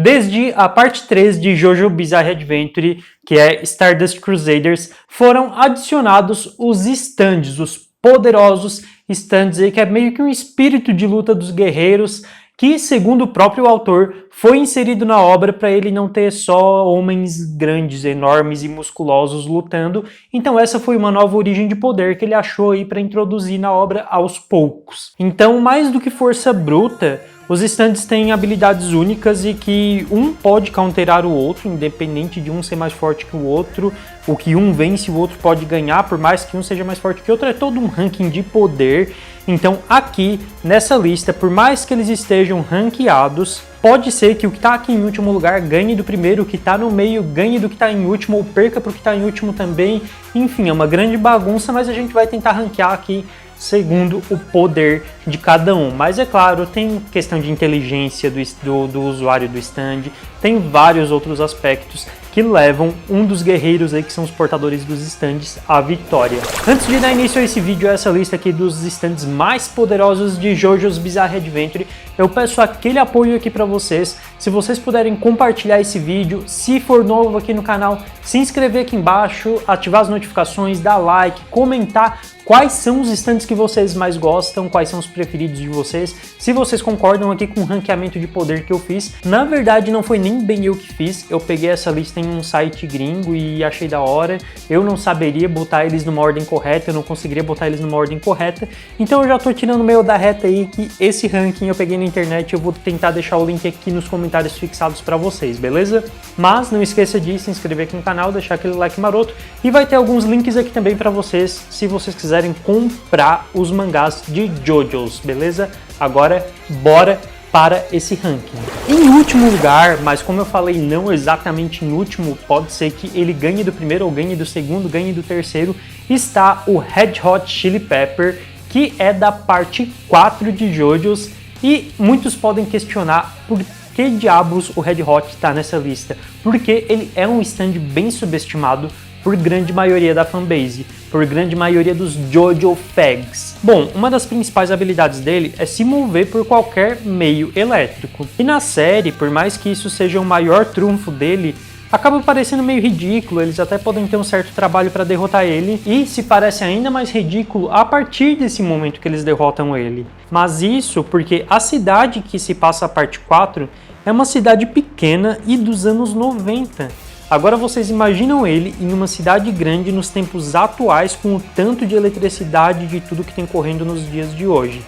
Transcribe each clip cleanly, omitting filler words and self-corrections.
Desde a parte 3 de JoJo Bizarre Adventure, que é Stardust Crusaders, foram adicionados os stands, os poderosos stands aí, que é meio que um espírito de luta dos guerreiros, que, segundo o próprio autor, foi inserido na obra para ele não ter só homens grandes, enormes e musculosos lutando. Então essa foi uma nova origem de poder que ele achou aí para introduzir na obra aos poucos. Então, mais do que força bruta, os stands têm habilidades únicas e que um pode counterar o outro, independente de um ser mais forte que o outro. O que um vence, o outro pode ganhar, por mais que um seja mais forte que o outro. É todo um ranking de poder. Então aqui, nessa lista, por mais que eles estejam ranqueados, pode ser que o que está aqui em último lugar ganhe do primeiro, o que está no meio ganhe do que está em último, ou perca para o que está em último também. Enfim, é uma grande bagunça, mas a gente vai tentar ranquear aqui segundo o poder de cada um. Mas é claro, tem questão de inteligência do usuário do stand, tem vários outros aspectos que levam um dos guerreiros aí, que são os portadores dos stands, à vitória. Antes de dar início a esse vídeo, a essa lista aqui dos stands mais poderosos de JoJo's Bizarre Adventure, eu peço aquele apoio aqui para vocês. Se vocês puderem compartilhar esse vídeo, se for novo aqui no canal, se inscrever aqui embaixo, ativar as notificações, dar like, comentar quais são os stands que vocês mais gostam, quais são os preferidos de vocês, se vocês concordam aqui com o ranqueamento de poder que eu fiz. Na verdade, não foi nem bem eu que fiz, eu peguei essa lista em um site gringo e achei da hora. Eu não saberia botar eles numa ordem correta, eu não conseguiria botar eles numa ordem correta, então eu já tô tirando meio da reta aí que esse ranking eu peguei na internet. Eu vou tentar deixar o link aqui nos comentários fixados para vocês, beleza? Mas não esqueça de se inscrever aqui no canal, deixar aquele like maroto, e vai ter alguns links aqui também para vocês, se vocês quiserem comprar os mangás de JoJo's, beleza? Agora, bora para esse ranking. Em último lugar, mas como eu falei, não exatamente em último, pode ser que ele ganhe do primeiro, ou ganhe do segundo, ganhe do terceiro, está o Red Hot Chili Pepper, que é da parte 4 de JoJo's, e muitos podem questionar por que diabos o Red Hot está nessa lista, porque ele é um stand bem subestimado por grande maioria da fanbase, por grande maioria dos JoJo fags. Bom, uma das principais habilidades dele é se mover por qualquer meio elétrico. E na série, por mais que isso seja o maior trunfo dele, acaba parecendo meio ridículo. Eles até podem ter um certo trabalho para derrotar ele, e se parece ainda mais ridículo a partir desse momento que eles derrotam ele. Mas isso porque a cidade que se passa a parte 4 é uma cidade pequena e dos anos 90. Agora vocês imaginam ele em uma cidade grande nos tempos atuais, com o tanto de eletricidade de tudo que tem correndo nos dias de hoje.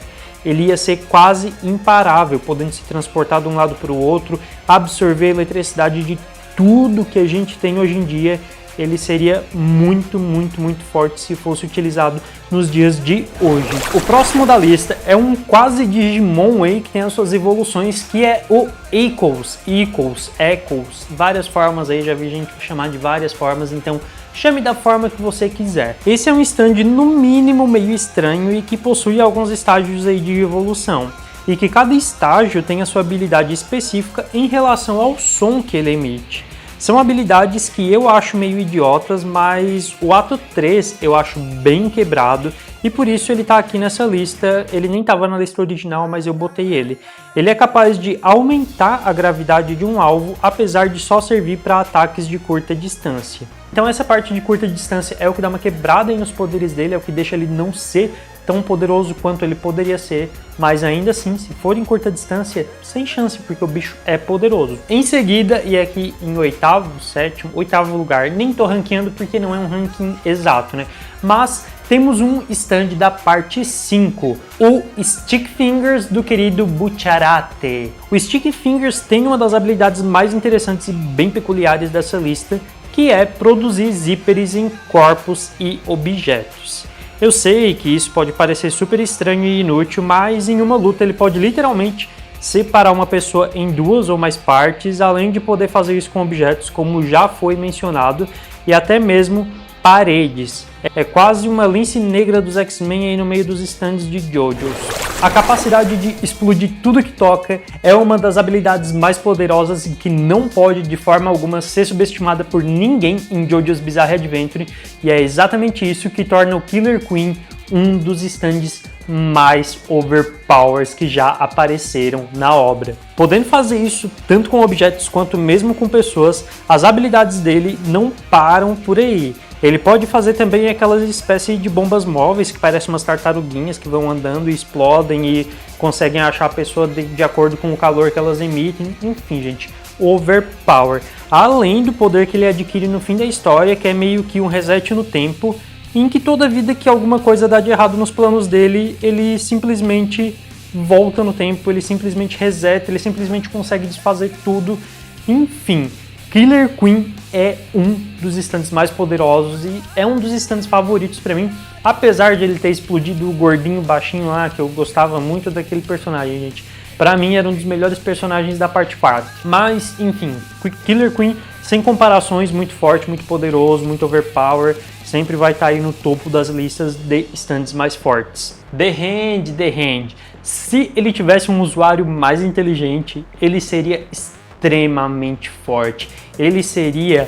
Ele ia ser quase imparável, podendo se transportar de um lado para o outro, absorver a eletricidade de tudo que a gente tem hoje em dia. Ele seria muito forte se fosse utilizado nos dias de hoje. O próximo da lista é um quase Digimon aí, que tem as suas evoluções, que é o Echoes, várias formas aí, já vi gente chamar de várias formas, então chame da forma que você quiser. Esse é um stand no mínimo meio estranho e que possui alguns estágios aí de evolução, e que cada estágio tem a sua habilidade específica em relação ao som que ele emite. São habilidades que eu acho meio idiotas, mas o ato 3 eu acho bem quebrado, e por isso ele tá aqui nessa lista. Ele nem estava na lista original, mas eu botei ele. Ele é capaz de aumentar a gravidade de um alvo, apesar de só servir para ataques de curta distância. Então essa parte de curta distância é o que dá uma quebrada aí nos poderes dele, é o que deixa ele não ser tão poderoso quanto ele poderia ser, mas ainda assim, se for em curta distância, sem chance, porque o bicho é poderoso. Em seguida, e aqui em oitavo lugar, nem tô ranqueando porque não é um ranking exato, né? Mas temos um stand da parte 5, o Stick Fingers do querido Bucciarati. O Stick Fingers tem uma das habilidades mais interessantes e bem peculiares dessa lista, que é produzir zíperes em corpos e objetos. Eu sei que isso pode parecer super estranho e inútil, mas em uma luta ele pode literalmente separar uma pessoa em duas ou mais partes, além de poder fazer isso com objetos, como já foi mencionado, e até mesmo paredes. É quase uma lince negra dos X-Men aí no meio dos stands de JoJo's. A capacidade de explodir tudo que toca é uma das habilidades mais poderosas e que não pode de forma alguma ser subestimada por ninguém em JoJo's Bizarre Adventure, e é exatamente isso que torna o Killer Queen um dos stands mais overpowers que já apareceram na obra. Podendo fazer isso tanto com objetos quanto mesmo com pessoas, as habilidades dele não param por aí. Ele pode fazer também aquelas espécies de bombas móveis que parecem umas tartaruguinhas que vão andando e explodem e conseguem achar a pessoa de acordo com o calor que elas emitem. Enfim, gente, overpower. Além do poder que ele adquire no fim da história, que é meio que um reset no tempo, em que toda vida que alguma coisa dá de errado nos planos dele, ele simplesmente volta no tempo, ele simplesmente reseta, ele simplesmente consegue desfazer tudo. Enfim, Killer Queen é um dos stands mais poderosos e é um dos stands favoritos pra mim, apesar de ele ter explodido o gordinho baixinho lá, que eu gostava muito daquele personagem, gente. Pra mim era um dos melhores personagens da parte 4. Mas, enfim, Killer Queen, sem comparações, muito forte, muito poderoso, muito overpower, sempre vai estar aí no topo das listas de stands mais fortes. The Hand. Se ele tivesse um usuário mais inteligente, ele seria extremamente forte. Ele seria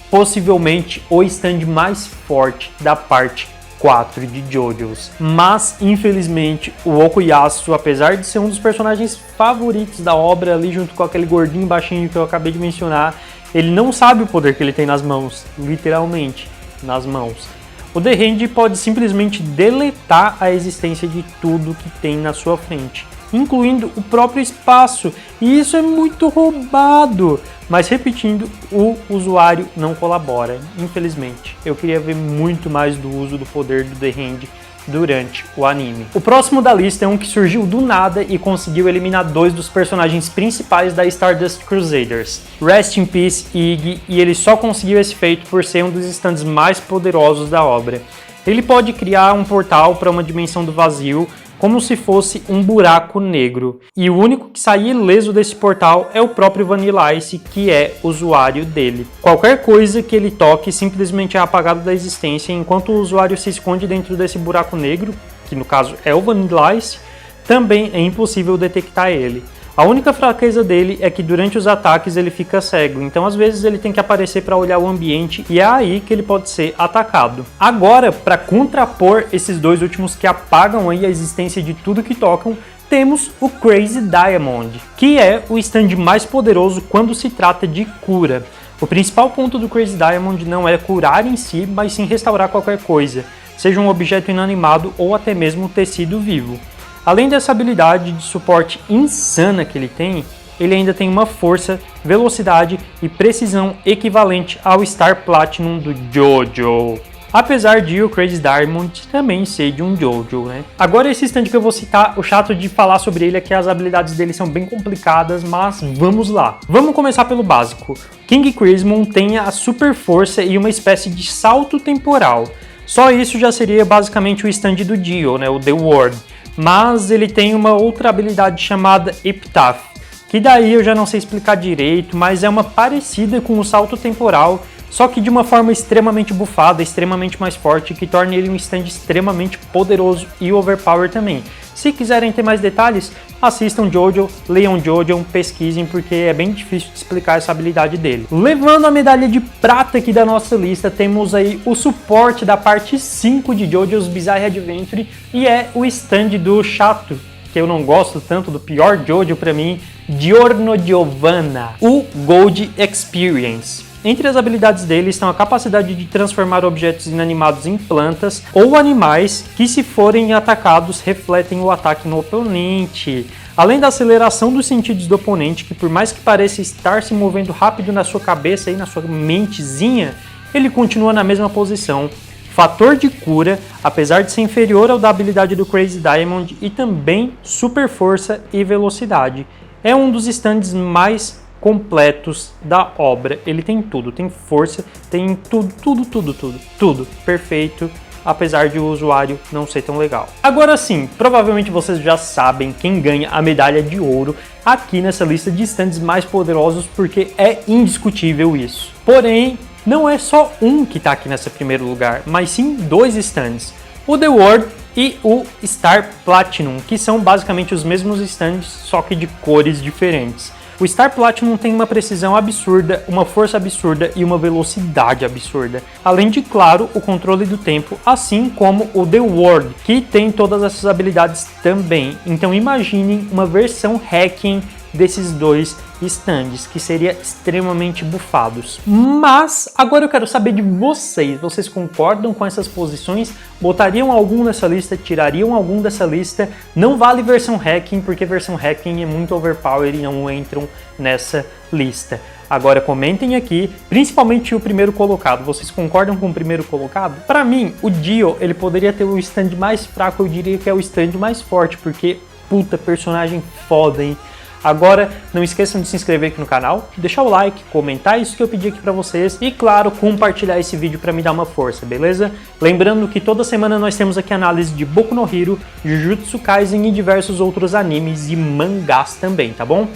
possivelmente o stand mais forte da parte 4 de JoJo's. Mas, infelizmente, o Okuyasu, apesar de ser um dos personagens favoritos da obra, ali junto com aquele gordinho baixinho que eu acabei de mencionar, ele não sabe o poder que ele tem nas mãos, literalmente, nas mãos. O The Hand pode simplesmente deletar a existência de tudo que tem na sua frente, incluindo o próprio espaço, e isso é muito roubado. Mas repetindo, o usuário não colabora, infelizmente. Eu queria ver muito mais do uso do poder do The Hand durante o anime. O próximo da lista é um que surgiu do nada e conseguiu eliminar 2 dos personagens principais da Stardust Crusaders. Rest in Peace, Iggy, e ele só conseguiu esse feito por ser um dos stands mais poderosos da obra. Ele pode criar um portal para uma dimensão do vazio, como se fosse um buraco negro. E o único que sai ileso desse portal é o próprio Vanilla Ice, que é usuário dele. Qualquer coisa que ele toque simplesmente é apagado da existência, enquanto o usuário se esconde dentro desse buraco negro, que no caso é o Vanilla Ice, também é impossível detectar ele. A única fraqueza dele é que durante os ataques ele fica cego, então às vezes ele tem que aparecer para olhar o ambiente e é aí que ele pode ser atacado. Agora, para contrapor esses 2 últimos que apagam aí a existência de tudo que tocam, temos o Crazy Diamond, que é o stand mais poderoso quando se trata de cura. O principal ponto do Crazy Diamond não é curar em si, mas sim restaurar qualquer coisa, seja um objeto inanimado ou até mesmo um tecido vivo. Além dessa habilidade de suporte insana que ele tem, ele ainda tem uma força, velocidade e precisão equivalente ao Star Platinum do JoJo. Apesar de o Crazy Diamond também ser de um JoJo, né? Agora esse stand que eu vou citar, o chato de falar sobre ele é que as habilidades dele são bem complicadas, mas vamos lá. Vamos começar pelo básico. King Crimson tem a super força e uma espécie de salto temporal. Só isso já seria basicamente o stand do Dio, né? O The Ward. Mas ele tem uma outra habilidade chamada Epitaph, que daí eu já não sei explicar direito, mas é uma parecida com o salto temporal, só que de uma forma extremamente bufada, extremamente mais forte, que torna ele um stand extremamente poderoso e overpower também. Se quiserem ter mais detalhes, assistam JoJo, leiam JoJo, pesquisem, porque é bem difícil de explicar essa habilidade dele. Levando a medalha de prata aqui da nossa lista, temos aí o suporte da parte 5 de JoJo's Bizarre Adventure, e é o stand do chato, que eu não gosto tanto, do pior JoJo pra mim, Giorno Giovanna, o Gold Experience. Entre as habilidades dele estão a capacidade de transformar objetos inanimados em plantas ou animais que, se forem atacados, refletem o ataque no oponente. Além da aceleração dos sentidos do oponente, que por mais que pareça estar se movendo rápido na sua cabeça e na sua mentezinha, ele continua na mesma posição. Fator de cura, apesar de ser inferior ao da habilidade do Crazy Diamond, e também super força e velocidade. É um dos stands mais completos da obra. Ele tem tudo, tem força, tem tudo perfeito, apesar de o usuário não ser tão legal. Agora sim, provavelmente vocês já sabem quem ganha a medalha de ouro aqui nessa lista de stands mais poderosos, porque é indiscutível isso. Porém, não é só um que está aqui nesse primeiro lugar, mas sim 2 stands. O The World e o Star Platinum, que são basicamente os mesmos stands, só que de cores diferentes. O Star Platinum tem uma precisão absurda, uma força absurda e uma velocidade absurda. Além de, claro, o controle do tempo, assim como o The Ward, que tem todas essas habilidades também. Então imaginem uma versão hacking desses dois stands, que seria extremamente bufados. Mas agora eu quero saber de vocês. Vocês concordam com essas posições? Botariam algum nessa lista? Tirariam algum dessa lista? Não vale versão hacking, porque versão hacking é muito overpower e não entram nessa lista. Agora comentem aqui, principalmente o primeiro colocado. Vocês concordam com o primeiro colocado? Para mim, o Dio, ele poderia ter o stand mais fraco, eu diria que é o stand mais forte, porque puta, personagem foda, hein? Agora, não esqueçam de se inscrever aqui no canal, deixar o like, comentar isso que eu pedi aqui pra vocês e, claro, compartilhar esse vídeo pra me dar uma força, beleza? Lembrando que toda semana nós temos aqui análise de Boku no Hero, Jujutsu Kaisen e diversos outros animes e mangás também, tá bom?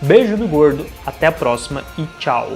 Beijo do gordo, até a próxima e tchau!